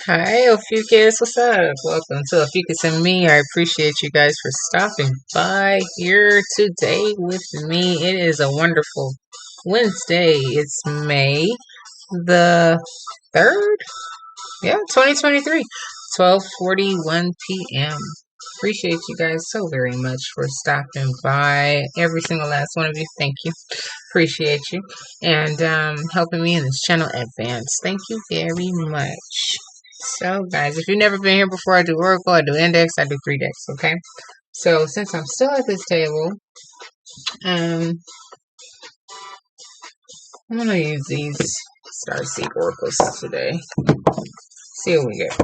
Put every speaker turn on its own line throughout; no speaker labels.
Hi, Ophiuchus. What's up? Welcome to Ophiuchus and Me. I appreciate you guys for stopping by here today with me. It is a wonderful Wednesday. It's May the 3rd. Yeah, 2023. 12:41 p.m. Appreciate you guys so very much for stopping by. Every single last one of you. Thank you. Appreciate you. And helping me in this channel advance. Thank you very much. So, guys, if you've never been here before, I do Oracle, I do Index, I do 3 decks, okay? So, since I'm still at this table, um, I'm going to use these Starseed Oracles today. See what we get.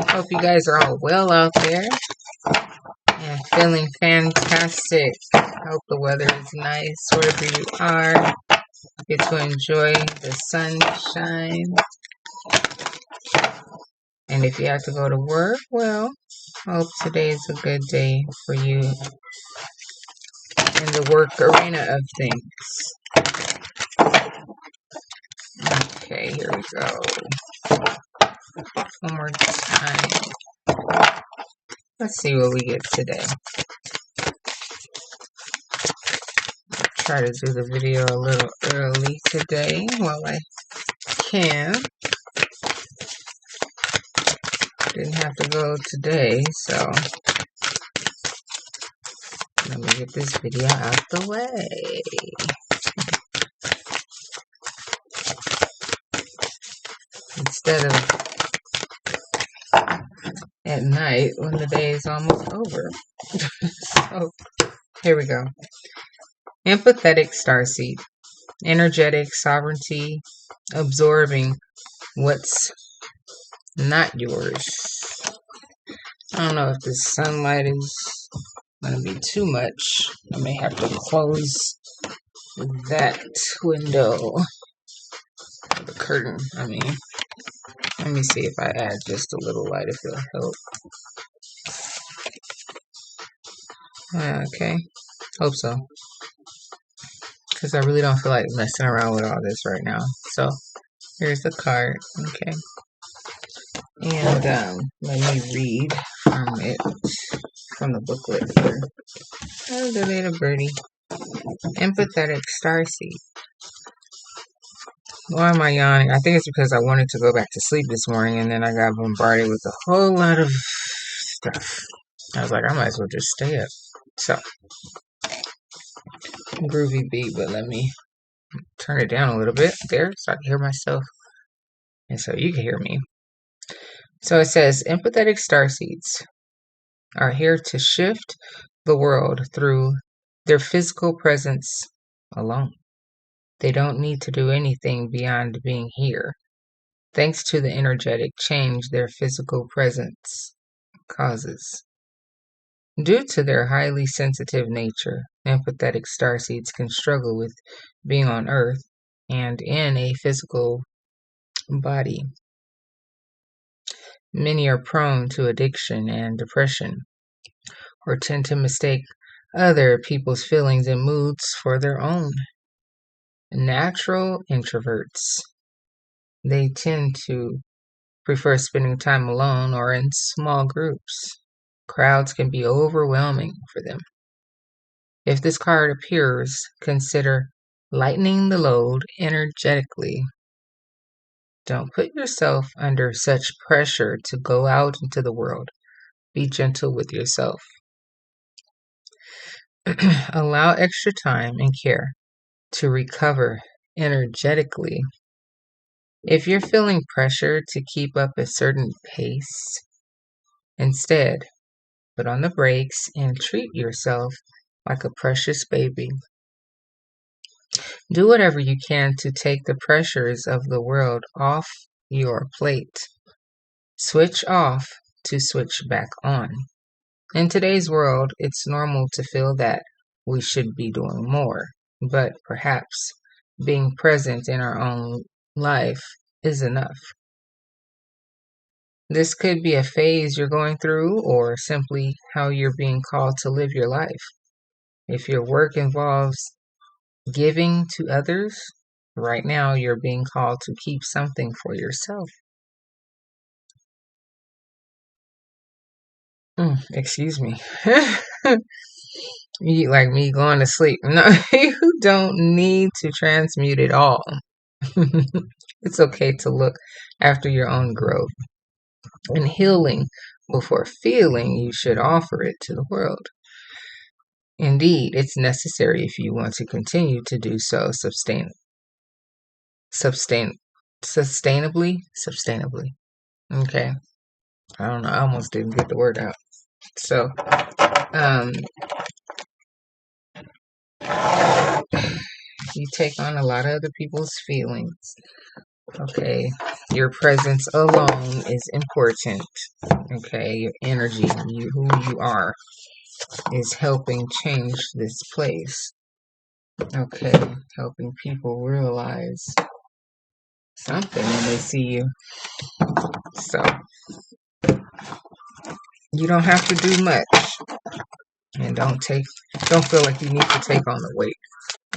Hope you guys are all well out there and feeling fantastic. Hope the weather is nice wherever you are. Get to enjoy the sunshine. And if you have to go to work, well, hope today is a good day for you in the work arena of things. Okay, here we go. One more time. Let's see what we get today. Try to do the video a little early today while I can. Didn't have to go today, so let me get this video out the way. Instead of at night when the day is almost over. So, here we go. Empathetic starseed. Energetic sovereignty, absorbing what's not yours. I don't know if the sunlight is going to be too much. I may have to close that window. The curtain, I mean. Let me see if I add just a little light if it'll help. Okay, hope so. Because I really don't feel like messing around with all this right now. So, here's the card. Okay. And let me read from it, from the booklet here. Oh, the little birdie. Empathetic starseed. Why am I yawning? I think it's because I wanted to go back to sleep this morning and then I got bombarded with a whole lot of stuff. I was like, I might as well just stay up. So, groovy beat, but let me turn it down a little bit there so I can hear myself and so you can hear me. So it says, empathetic starseeds are here to shift the world through their physical presence alone. They don't need to do anything beyond being here, thanks to the energetic change their physical presence causes. Due to their highly sensitive nature, empathetic starseeds can struggle with being on Earth and in a physical body. Many are prone to addiction and depression, or tend to mistake other people's feelings and moods for their own. Natural introverts. They tend to prefer spending time alone or in small groups. Crowds can be overwhelming for them. If this card appears, consider lightening the load energetically. Don't put yourself under such pressure to go out into the world. Be gentle with yourself. Allow extra time and care to recover energetically. If you're feeling pressure to keep up a certain pace, instead, put on the brakes and treat yourself like a precious baby. Do whatever you can to take the pressures of the world off your plate. Switch off to switch back on. In today's world, it's normal to feel that we should be doing more, but perhaps being present in our own life is enough. This could be a phase you're going through or simply how you're being called to live your life. If your work involves giving to others, Right now, you're being called to keep something for yourself. Excuse me. You like me going to sleep. No, you don't need to transmute it all. It's okay to look after your own growth and healing before feeling you should offer it to the world. Indeed, it's necessary if you want to continue to do so sustain, sustainably. Okay. I don't know. I almost didn't get the word out. So, um, you take on a lot of other people's feelings. Okay. Your presence alone is important. Okay. Your energy, who you are, is helping change this place. Okay. Helping people realize something when they see you. So, you don't have to do much. And don't feel like you need to take on the weight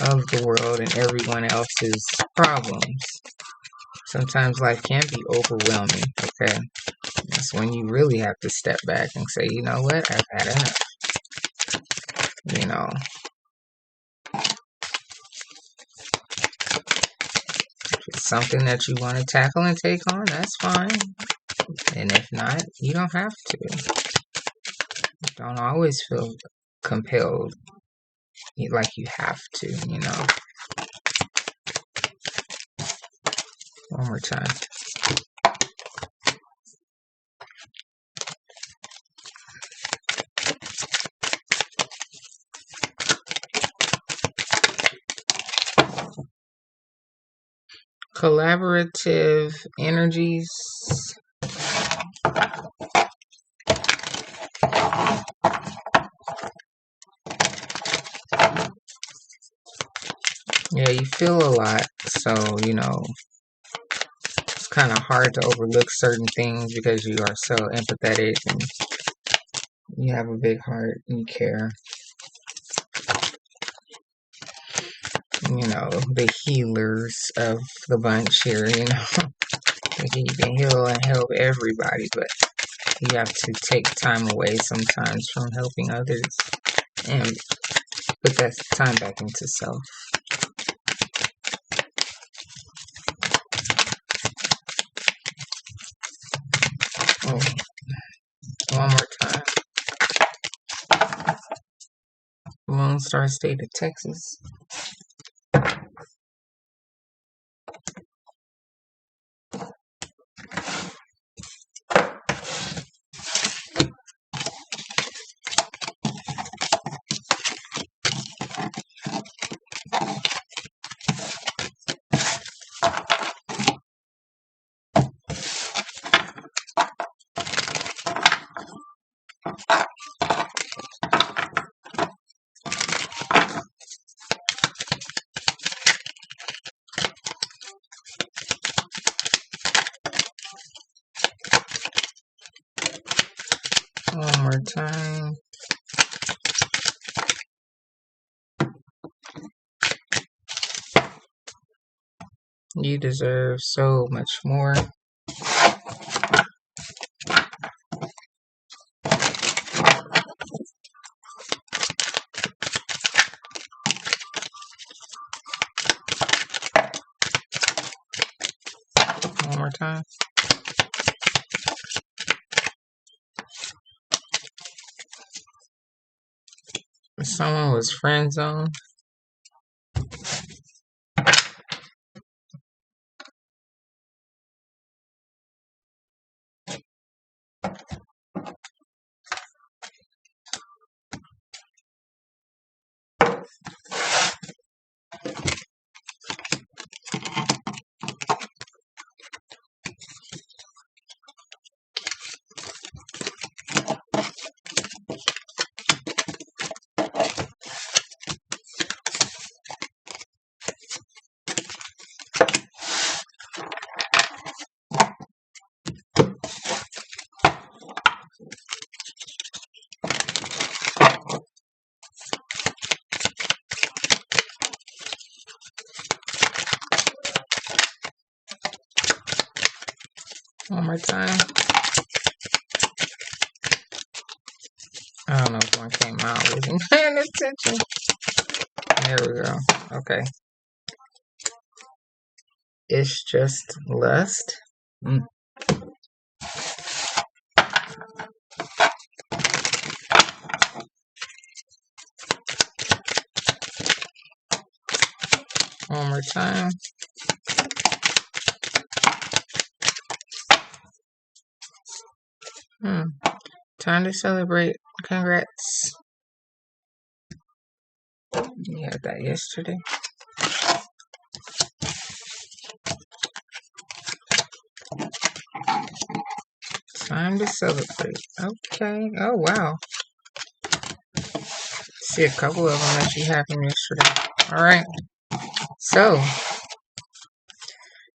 of the world and everyone else's problems. Sometimes life can be overwhelming, okay? That's when you really have to step back and say, you know what, I've had enough. You know, if it's something that you want to tackle and take on, that's fine. And if not, you don't have to. Don't always feel compelled like you have to, you know. One more time. Collaborative energies. Yeah, you feel a lot, so, you know, it's kind of hard to overlook certain things because you are so empathetic and you have a big heart and you care. You know, the healers of the bunch here, you know. You can heal and help everybody, but you have to take time away sometimes from helping others and put that time back into self. Oh, one more time. Lone Star State of Texas. One more time. You deserve so much more. One more time. If someone was friend zoned, One more time. I don't know if one came out. I wasn't paying attention. There we go. Okay. It's just lust. One more time. Time to celebrate. Congrats. You had that yesterday. Time to celebrate. Okay. Oh, wow. See a couple of them that you had from yesterday. All right. So,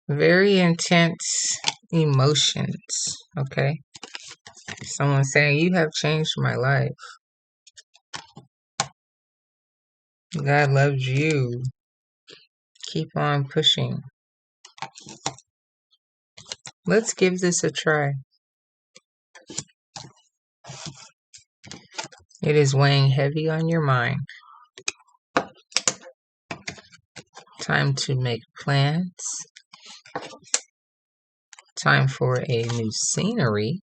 very intense emotions. Okay. Someone saying, you have changed my life. God loves you. Keep on pushing. Let's give this a try. It is weighing heavy on your mind. Time to make plans. Time for a new scenery.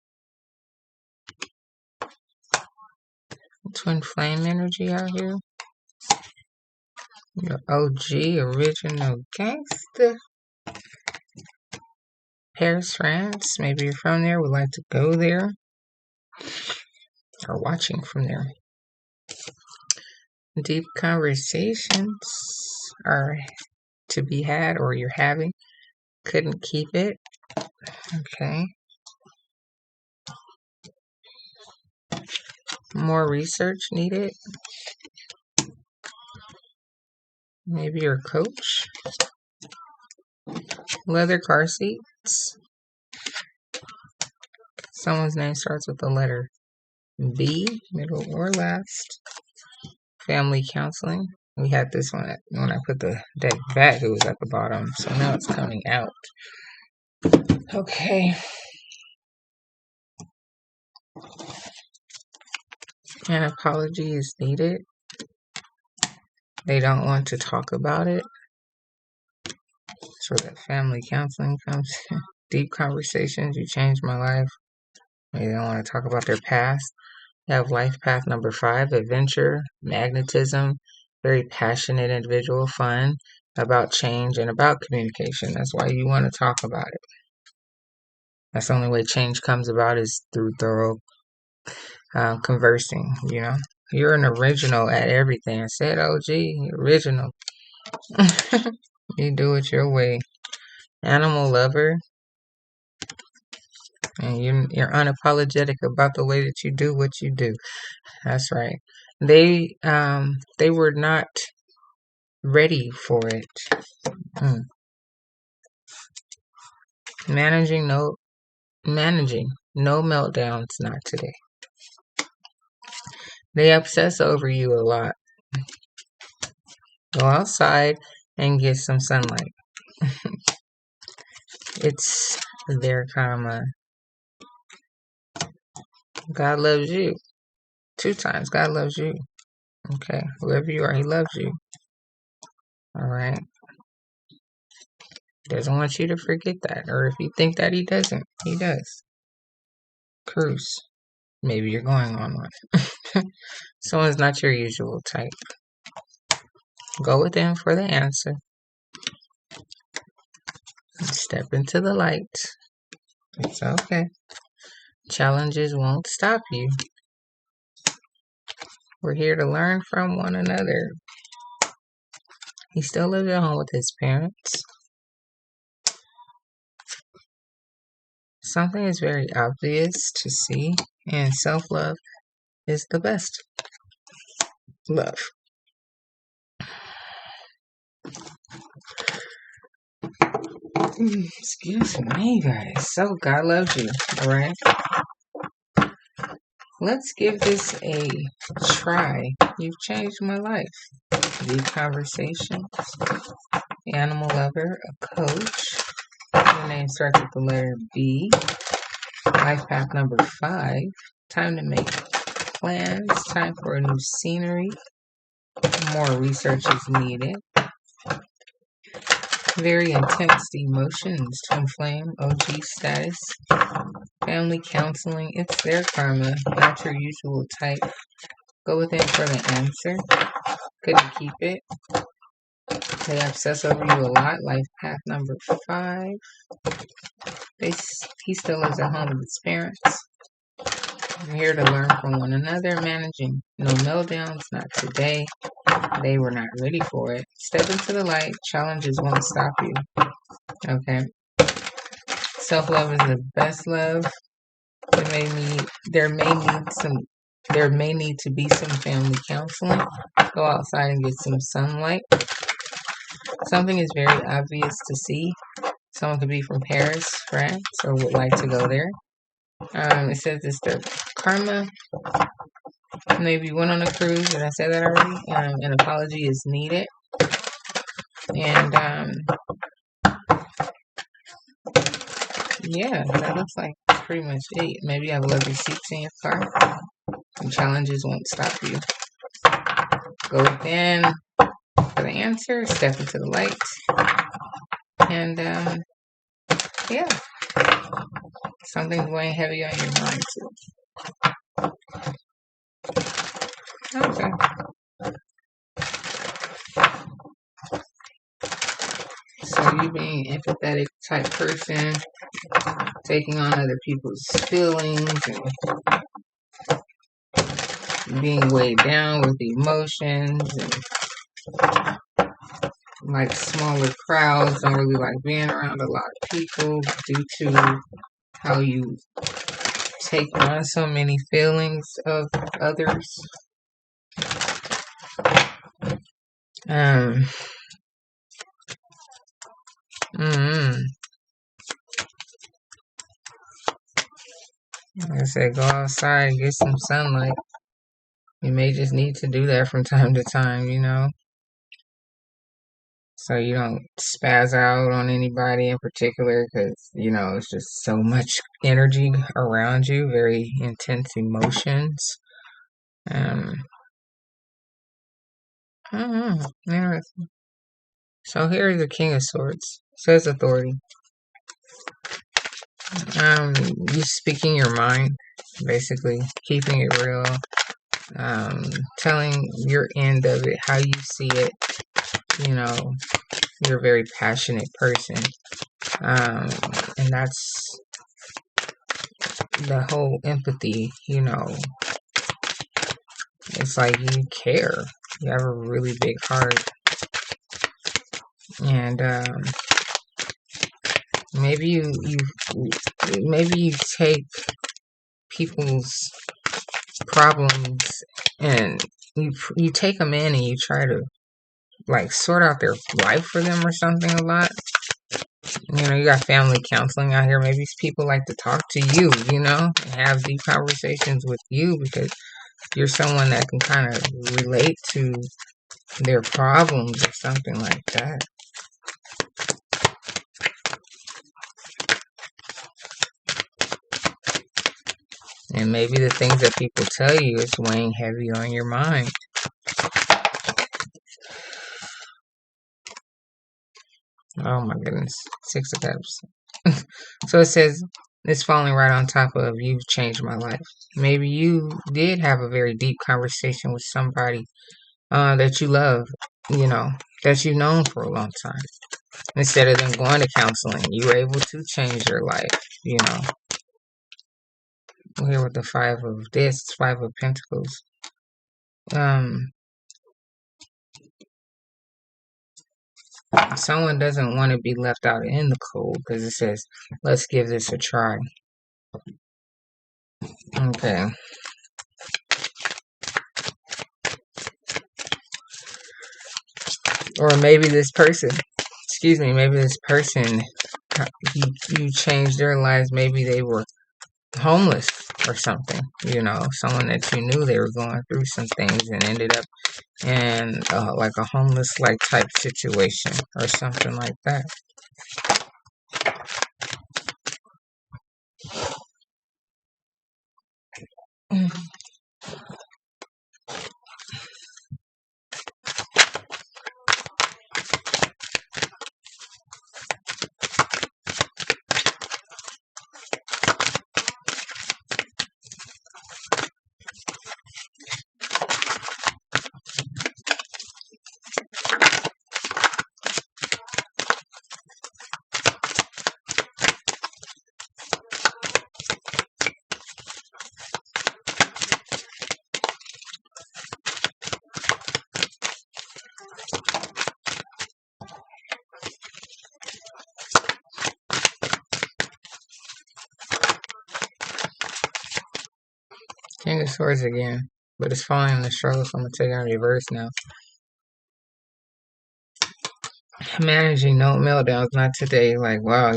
Twin flame energy out here. Your OG, original gangster. Paris, France. Maybe you're from there, would like to go there. Or watching from there. Deep conversations are to be had, or you're having. Couldn't keep it. Okay. More research needed. Maybe your coach. Leather car seats. Someone's name starts with the letter B, middle or last. Family counseling. We had this one when I put the deck back, it was at the bottom, so now it's coming out. Okay. An apology is needed. They don't want to talk about it. So that family counseling comes. Deep conversations. You changed my life. They don't want to talk about their past. You have life path number 5, adventure, magnetism, very passionate individual, fun, about change, and about communication. That's why you want to talk about it. That's the only way change comes about is through thorough conversing, you know. You're an original at everything. I said, OG, original. You do it your way. Animal lover. And you're unapologetic about the way that you do what you do. That's right. They were not ready for it. Managing no meltdowns, not today. They obsess over you a lot. Go outside and get some sunlight. It's their karma. God loves you. 2 times. God loves you. Okay. Whoever you are, he loves you. All right. Doesn't want you to forget that. Or if you think that he doesn't, he does. Cruise. Maybe you're going on one. Someone's not your usual type. Go within for the answer. Step into the light. It's okay. Challenges won't stop you. We're here to learn from one another. He still lives at home with his parents. Something is very obvious to see, and self-love is the best love. Excuse me, guys. So, God loves you, alright? Let's give this a try. You've changed my life. Deep conversations. Animal lover, a coach. Your name starts with the letter B. Life path number 5. Time to make plans. Time for a new scenery. More research is needed. Very intense emotions. Twin flame. OG status. Family counseling. It's their karma. Not your usual type. Go within for the answer. Couldn't keep it. They obsess over you a lot. Life path number 5. He still lives at home with his parents. You're here to learn from one another. Managing no meltdowns. Not today. They were not ready for it. Step into the light. Challenges won't stop you. Okay. Self-love is the best love. There may need to be some family counseling. Go outside and get some sunlight. Something is very obvious to see. Someone could be from Paris, France, or would like to go there. It says it's their karma. Maybe went on a cruise. Did I say that already? An apology is needed. And yeah, that looks like pretty much it. Maybe you have lovely seats in your car. And challenges won't stop you. Go within for the answer. Step into the light. And yeah, something's weighing heavy on your mind too. Okay. So you being empathetic type person, taking on other people's feelings and being weighed down with emotions and like smaller crowds, don't really like being around a lot of people due to how you take on so many feelings of others. Like I said, go outside and get some sunlight. You may just need to do that from time to time, so you don't spaz out on anybody in particular, because it's just so much energy around you, very intense emotions. Interesting. So here's the King of Swords. Says authority. You speaking your mind, basically keeping it real, telling your end of it, how you see it. You're a very passionate person, and that's the whole empathy. It's like you care. You have a really big heart, and maybe you take people's problems and you take them in and you try to like sort out their life for them or something a lot. You got family counseling out here. Maybe people like to talk to you, and have deep conversations with you because you're someone that can kind of relate to their problems or something like that. And maybe the things that people tell you is weighing heavy on your mind. Oh my goodness. 6 of Cups. So it says, it's falling right on top of you've changed my life. Maybe you did have a very deep conversation with somebody that you love, that you've known for a long time. Instead of them going to counseling, you were able to change your life, Here with the 5 of Pentacles. Someone doesn't want to be left out in the cold because it says, let's give this a try. Okay. Or maybe this person, you changed their lives. Maybe they were homeless or something, someone that you knew they were going through some things and ended up in like a homeless like type situation or something like that. King of Swords again. But it's falling in the struggle, so I'm going to take it in reverse now. Managing no meltdowns, not today. Like, wow,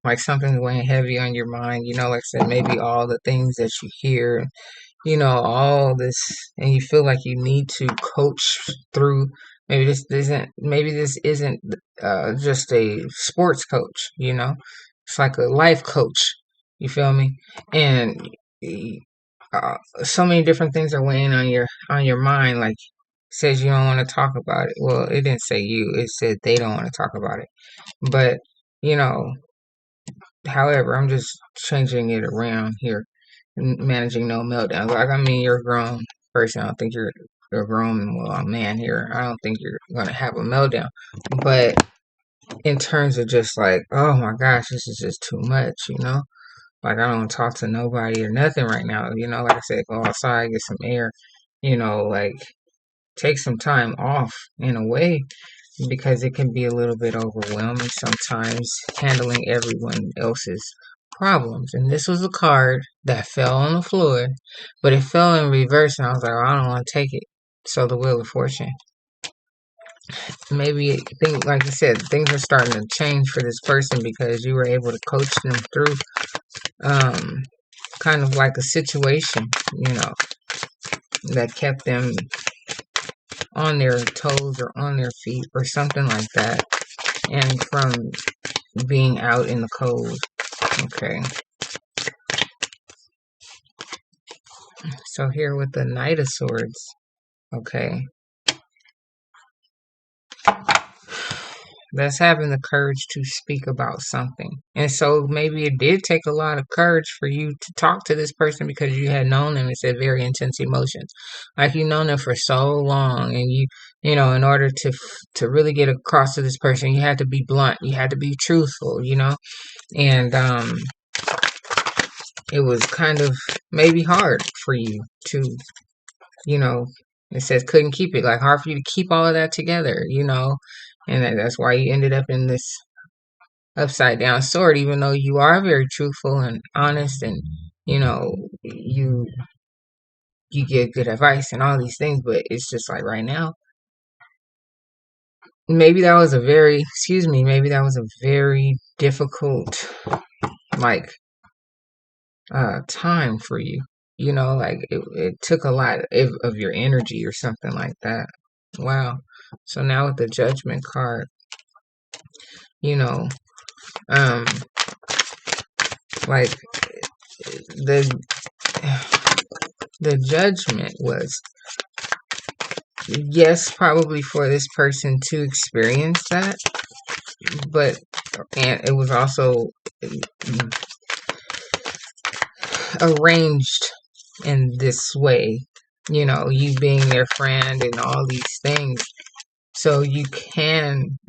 like something's weighing heavy on your mind. Like I said, maybe all the things that you hear, all this, and you feel like you need to coach through. Maybe this isn't just a sports coach. It's like a life coach. You feel me? And so many different things are weighing on your mind. Like, says you don't want to talk about it. Well, it didn't say you. It said they don't want to talk about it. But you know, however, I'm just changing it around here, managing no meltdowns. Like, I mean, you're a grown person. I don't think you're a grown man here. I don't think you're gonna have a meltdown. But in terms of just like, oh my gosh, this is just too much. Like, I don't talk to nobody or nothing right now. Like I said, go outside, get some air. Like, take some time off in a way, because it can be a little bit overwhelming sometimes handling everyone else's problems. And this was a card that fell on the floor, but it fell in reverse, and I was like, oh, I don't want to take it. So the Wheel of Fortune. Maybe like you said, things are starting to change for this person because you were able to coach them through kind of like a situation, that kept them on their toes or on their feet or something like that, and from being out in the cold. Okay. So here with the Knight of Swords. Okay. That's having the courage to speak about something. And so maybe it did take a lot of courage for you to talk to this person because you had known them. It said very intense emotions. Like, you've known them for so long, and in order to really get across to this person, you had to be blunt. You had to be truthful, and it was kind of maybe hard for you to, it says couldn't keep it, like hard for you to keep all of that together, and that's why you ended up in this upside down sword, even though you are very truthful and honest, and you give good advice and all these things, but it's just like right now, maybe that was a very, maybe that was a very difficult, like, time for you. Like it took a lot of your energy or something like that. Wow. So now with the Judgment card, you know, um, like the the Judgment was, yes, probably for this person to experience that, and it was also arranged in this way, you being their friend and all these things. So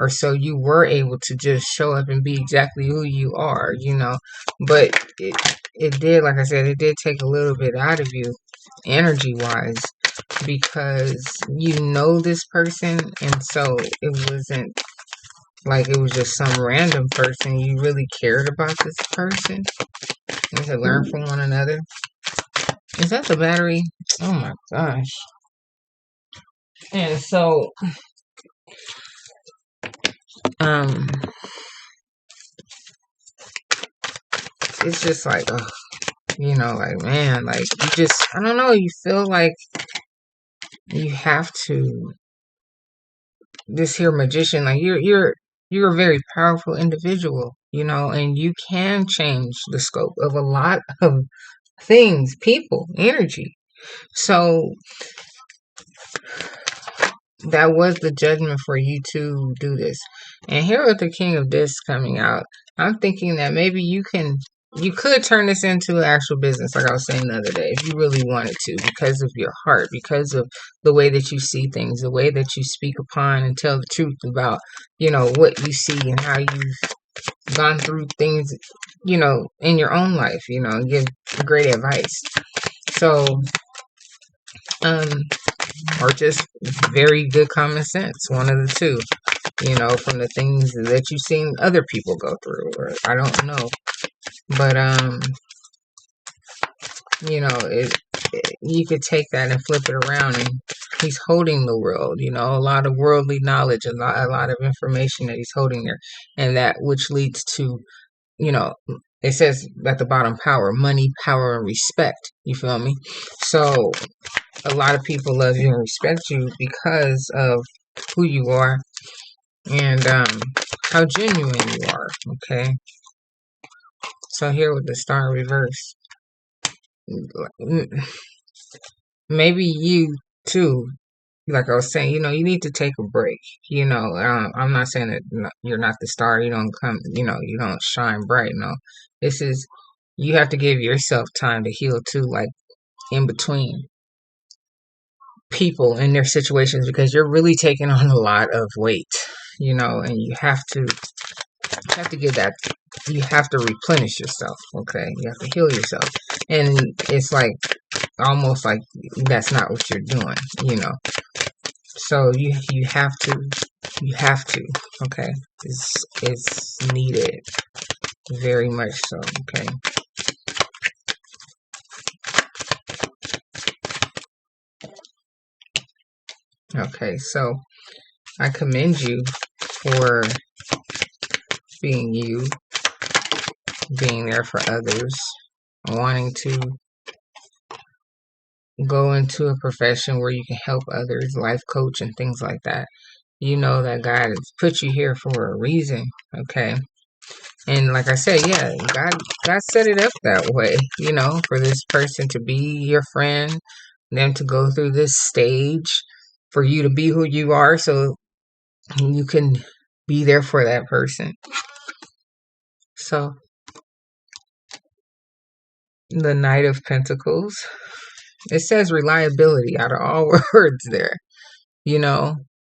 so you were able to just show up and be exactly who you are, But it did, like I said, it did take a little bit out of you, energy wise, because you know this person, and so it wasn't like it was just some random person. You really cared about this person. You had learn from one another. Is that the battery? Oh my gosh. And so, um, it's just like, like, man, like, you just, I don't know, you feel like you have to, this here magician, like, you're a very powerful individual, and you can change the scope of a lot of things, people, energy. So that was the judgment for you to do this. And here with the King of Discs coming out, I'm thinking that maybe you could turn this into actual business, like I was saying the other day, if you really wanted to, because of your heart, because of the way that you see things, the way that you speak upon and tell the truth about, what you see and how you've gone through things, in your own life, and give great advice. So, um, or just very good common sense, one of the two, from the things that you've seen other people go through, or I don't know. But, you could take that and flip it around, and he's holding the world, a lot of worldly knowledge, a lot of information that he's holding there, and that which leads to, it says at the bottom, power, money, power, and respect. You feel me? So a lot of people love you and respect you because of who you are and how genuine you are. Okay. So here with the star in reverse, maybe you too, like I was saying, you need to take a break. I'm not saying that you're not the star. You don't come, you don't shine bright. No, this is, you have to give yourself time to heal too, like in between people in their situations, because you're really taking on a lot of weight, and you have to give that, you have to replenish yourself. Okay, you have to heal yourself, and it's like almost like that's not what you're doing, so you have to, okay, it's needed, very much so. Okay, so I commend you for being you, being there for others, wanting to go into a profession where you can help others, life coach and things like that. You know that God has put you here for a reason, okay? And like I said, yeah, God set it up that way, for this person to be your friend, them to go through this stage, for you to be who you are, so you can be there for that person. So, the Knight of Pentacles, it says reliability out of all words there,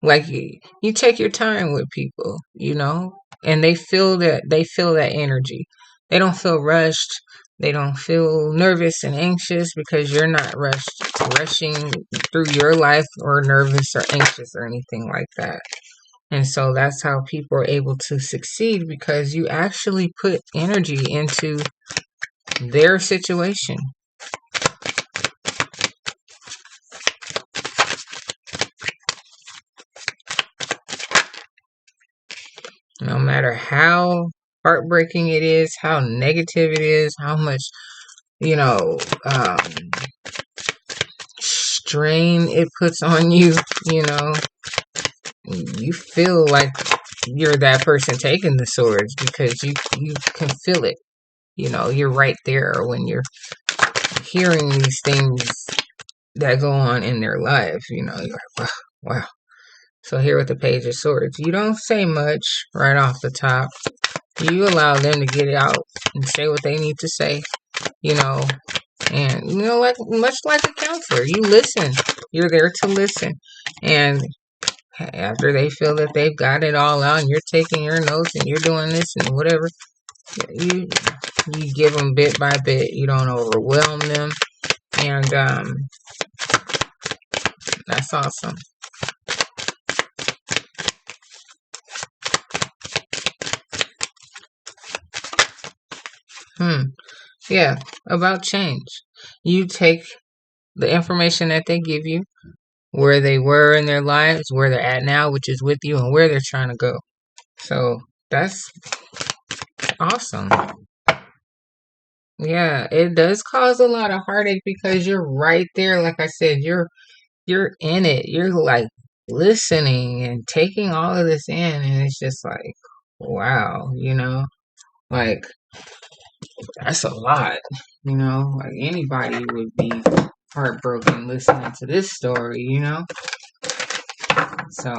like you take your time with people, and they feel that energy. They don't feel rushed. They don't feel nervous and anxious because you're not rushing through your life, or nervous or anxious or anything like that. And so that's how people are able to succeed, because you actually put energy into their situation. No matter how heartbreaking it is, how negative it is, how much, um, strain it puts on you, you feel like you're that person taking the swords, because you can feel it. You're right there when you're hearing these things that go on in their life. You're like, wow, wow. So here with the Page of Swords, you don't say much right off the top. You allow them to get it out and say what they need to say, and like much like a counselor, you listen. You're there to listen, and after they feel that they've got it all out, and you're taking your notes and you're doing this and whatever, you give them bit by bit. You don't overwhelm them, and that's awesome. Yeah, about change. You take the information that they give you, where they were in their lives, where they're at now, which is with you, and where they're trying to go. So that's awesome. Yeah, it does cause a lot of heartache, because you're right there. Like I said, you're in it. You're like listening and taking all of this in, and it's just like, wow, like That's a lot. Like anybody would be heartbroken listening to this story, So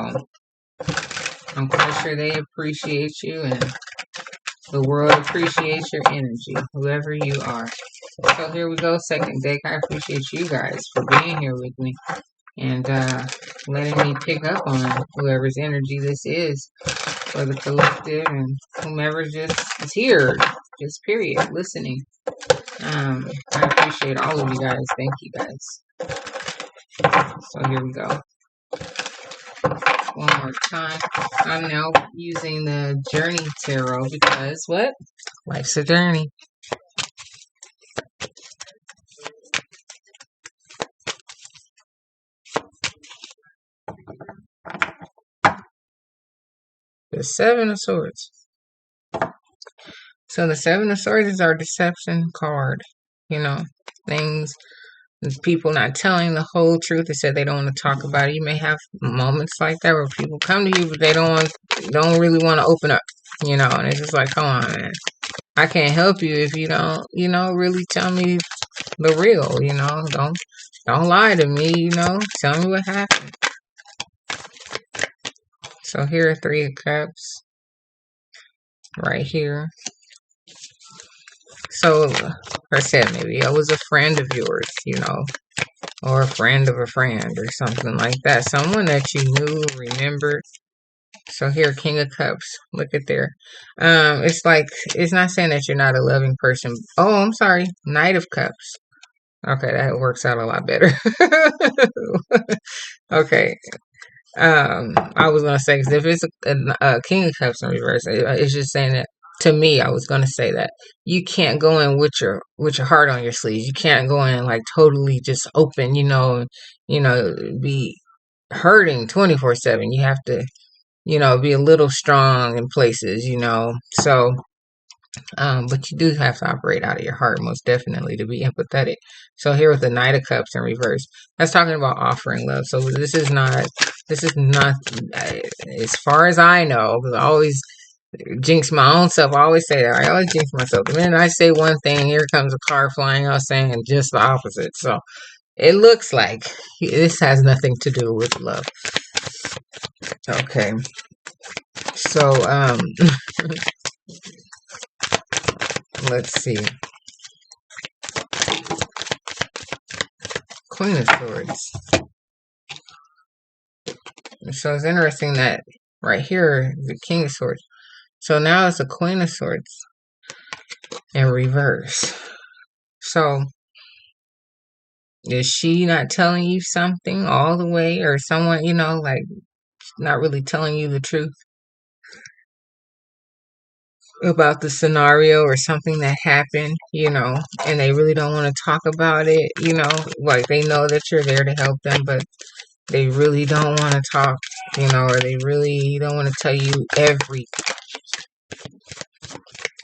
I'm quite sure they appreciate you and the world appreciates your energy, whoever you are. So here we go, second deck. I appreciate you guys for being here with me and letting me pick up on whoever's energy this is for the collective and whomever just is here, just period, listening. I appreciate all of you guys. Thank you guys. So here we go. One more time. I'm now using the Journey Tarot because what? Life's a journey. The Seven of Swords. So the Seven of Swords is our deception card. Things, people not telling the whole truth. They said they don't want to talk about it. You may have moments like that where people come to you, but they don't really want to open up. And it's just like, come on, man. I can't help you if you don't, really tell me the real. Don't lie to me. Tell me what happened. So here are Three of Cups right here. So, like I said, maybe I was a friend of yours, or a friend of a friend or something like that. Someone that you knew, remembered. So here, King of Cups. Look at there. It's like, it's not saying that you're not a loving person. Oh, I'm sorry. Knight of Cups. Okay, that works out a lot better. Okay. I was gonna say, 'cause if it's a King of Cups in reverse, it's just saying that to me. I was gonna say that you can't go in with your heart on your sleeves. You can't go in like totally just open, be hurting 24/7. You have to, be a little strong in places, So, but you do have to operate out of your heart, most definitely, to be empathetic. So here with the Knight of Cups in reverse, that's talking about offering love. So this is not, as far as I know, because I always jinx my own self. I always say that. I always jinx myself. The minute I say one thing, here comes a car flying out saying just the opposite. So it looks like this has nothing to do with love. Okay. So, let's see. Queen of Swords. So it's interesting that right here, the King of Swords. So now it's a Queen of Swords in reverse. So is she not telling you something all the way, or someone, like not really telling you the truth about the scenario or something that happened, and they really don't want to talk about it, like they know that you're there to help them, but they really don't want to talk, or they really don't want to tell you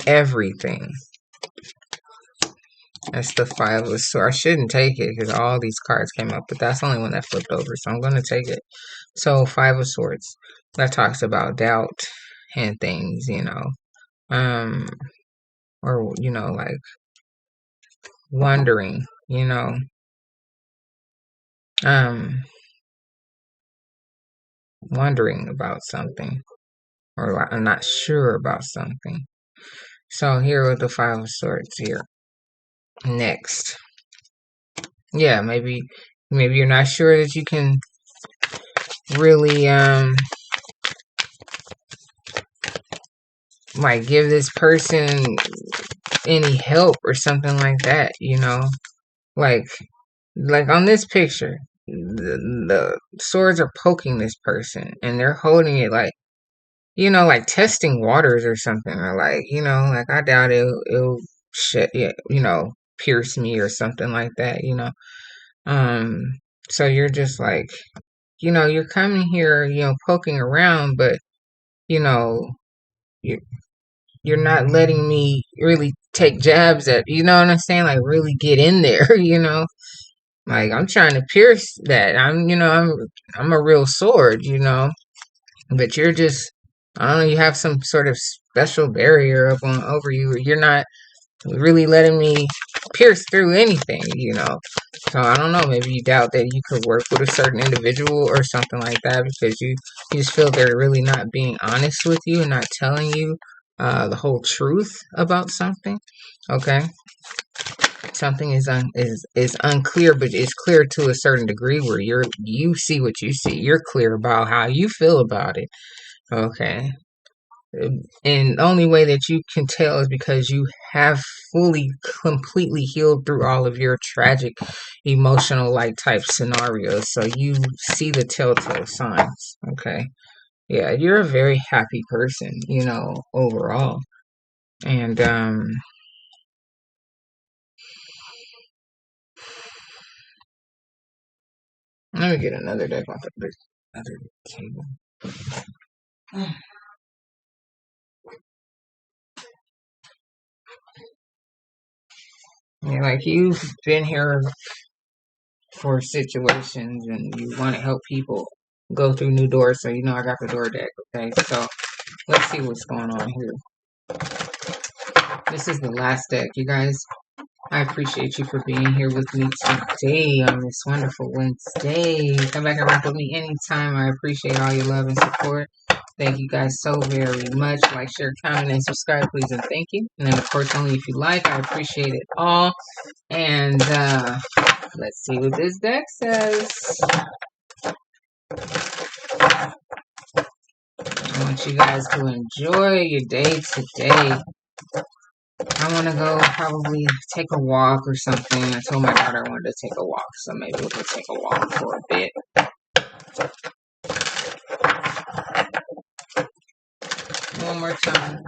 everything. That's the Five of Swords. I shouldn't take it because all these cards came up, but that's the only one that flipped over, so I'm going to take it. So Five of Swords, that talks about doubt and things, or, like wondering, wondering about something, or I'm not sure about something. So here with the Five of Swords here. Next. Yeah, maybe you're not sure that you can really like give this person any help or something like that, like on this picture, the swords are poking this person and they're holding it like, like testing waters or something, or like, like I doubt it'll shit, yeah, pierce me or something like that, so you're just like, you're coming here, poking around, but you know, you you're not letting me really take jabs at, you know what I'm saying? Like really get in there, Like I'm trying to pierce that. I'm a real sword, but you're just, I don't know, you have some sort of special barrier up on over you. You're not really letting me pierce through anything, you know. So I don't know, maybe you doubt that you could work with a certain individual or something like that because you just feel they're really not being honest with you and not telling you the whole truth about something. Okay. Something is unclear, but it's clear to a certain degree where you see what you see. You're clear about how you feel about it. Okay. And the only way that you can tell is because you have fully, completely healed through all of your tragic, emotional, like type scenarios. So you see the telltale signs. Okay. Yeah, you're a very happy person, you know, overall. And let me get another deck off the other table. Yeah, like you've been here for situations and you want to help people go through new doors. So you know I got the door deck. Okay, so let's see what's going on here. This is the last deck, you guys. I appreciate you for being here with me today on this wonderful Wednesday. Come back and rock with me anytime. I appreciate all your love and support. Thank you guys so very much. Like, share, comment, and subscribe, please, and thank you. And then, of course, only if you like. I appreciate it all. And let's see what this deck says. I want you guys to enjoy your day today. I want to go probably take a walk or something. I told my daughter I wanted to take a walk, so maybe we'll go take a walk for a bit. One more time.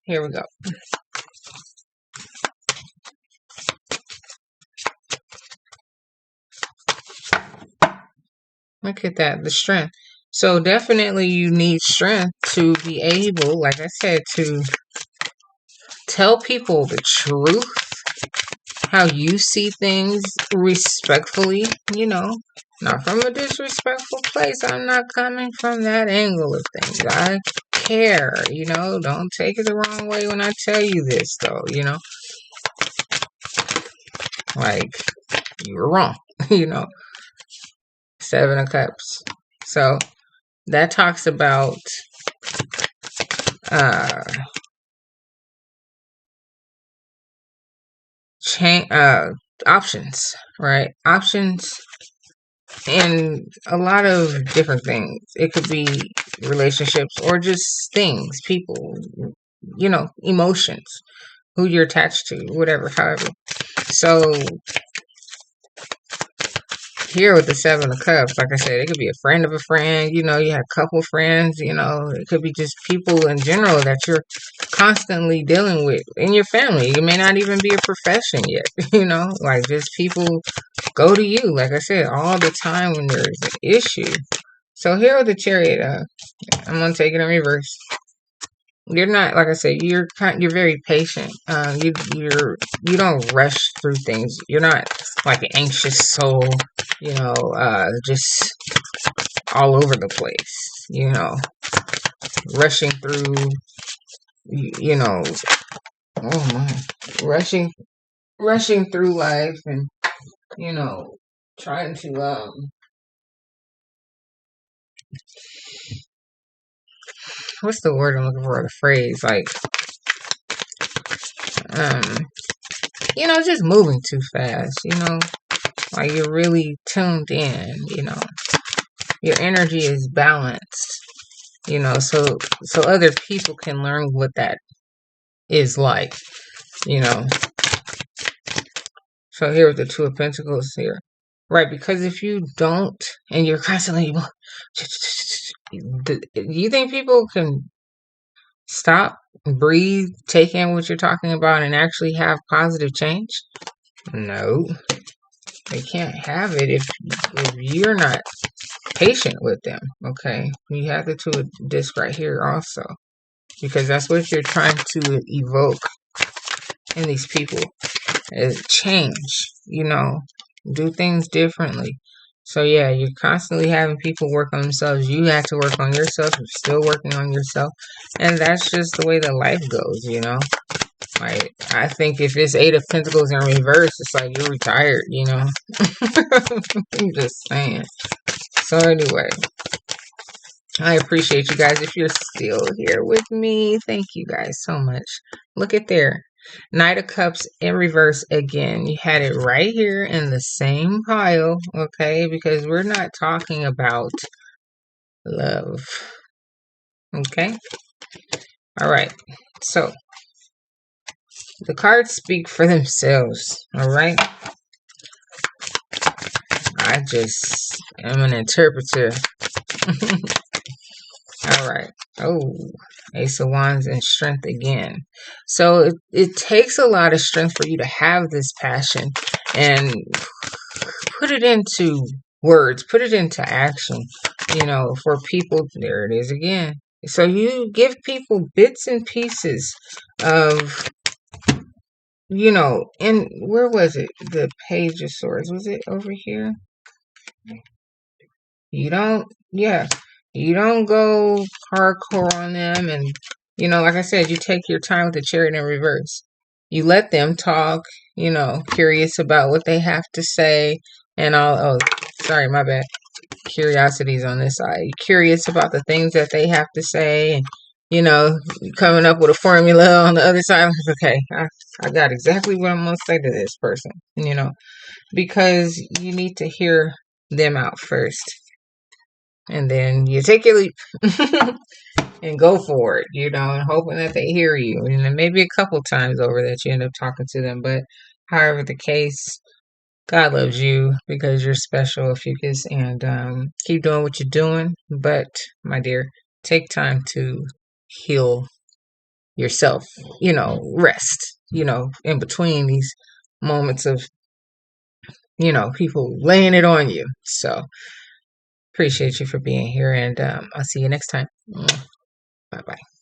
Here we go. Look at that, the strength. So definitely you need strength to be able, like I said, to tell people the truth, how you see things respectfully, you know, not from a disrespectful place. I'm not coming from that angle of things. I care, you know, don't take it the wrong way when I tell you this, though, you know, like you were wrong, you know. Seven of Cups. So that talks about change options, right? Options in a lot of different things. It could be relationships or just things, people, you know, emotions, who you're attached to, whatever, however. So here with the Seven of Cups, like I said, it could be a friend of a friend, you know, you have a couple friends, you know, it could be just people in general that you're constantly dealing with in your family. It may not even be a profession yet, you know, like just people go to you, like I said, all the time when there's an issue. So here with the Chariot, I'm going to take it in reverse. You're not, like I said, you're very patient. You don't rush through things. You're not like an anxious soul, you know, just all over the place, you know, rushing through, you know, oh my, rushing through life and, you know, trying to, what's the word I'm looking for? The phrase, like, you know, just moving too fast, you know, like you're really tuned in, you know, your energy is balanced, you know, so other people can learn what that is like, you know. So here with the Two of Pentacles here, right? Because if you don't, and you're constantly, do you think people can stop, breathe, take in what you're talking about, and actually have positive change? No, they can't have it if you're not patient with them. Okay, you have the Two of Disc right here also, because that's what you're trying to evoke in these people is change. You know, do things differently. So yeah, you're constantly having people work on themselves. You have to work on yourself. You're still working on yourself. And that's just the way that life goes, you know? Like, I think if it's Eight of Pentacles in reverse, it's like you're retired, you know? I'm just saying. So anyway, I appreciate you guys. If you're still here with me, thank you guys so much. Look at there. Knight of Cups in reverse again. You had it right here in the same pile, okay? Because we're not talking about love, okay? All right. So, the cards speak for themselves, all right? I just am an interpreter. All right. Oh, Ace of Wands and strength again. So it takes a lot of strength for you to have this passion and put it into words, put it into action, you know, for people. There it is again. So you give people bits and pieces of, you know, and where was it? The Page of Swords. Was it over here? You don't, yeah, you don't go hardcore on them. And, you know, like I said, you take your time with the Chariot in reverse. You let them talk, you know, curious about what they have to say and all. Oh, sorry, my bad. Curiosity's on this side. Curious about the things that they have to say and, you know, coming up with a formula on the other side. Okay, I got exactly what I'm going to say to this person, you know, because you need to hear them out first. And then you take your leap and go for it, you know, and hoping that they hear you. And then maybe a couple times over that you end up talking to them. But however the case, God loves you because you're special, Ophiuchus, and keep doing what you're doing. But, my dear, take time to heal yourself, you know, rest, you know, in between these moments of, you know, people laying it on you. So, appreciate you for being here, and I'll see you next time. Bye bye.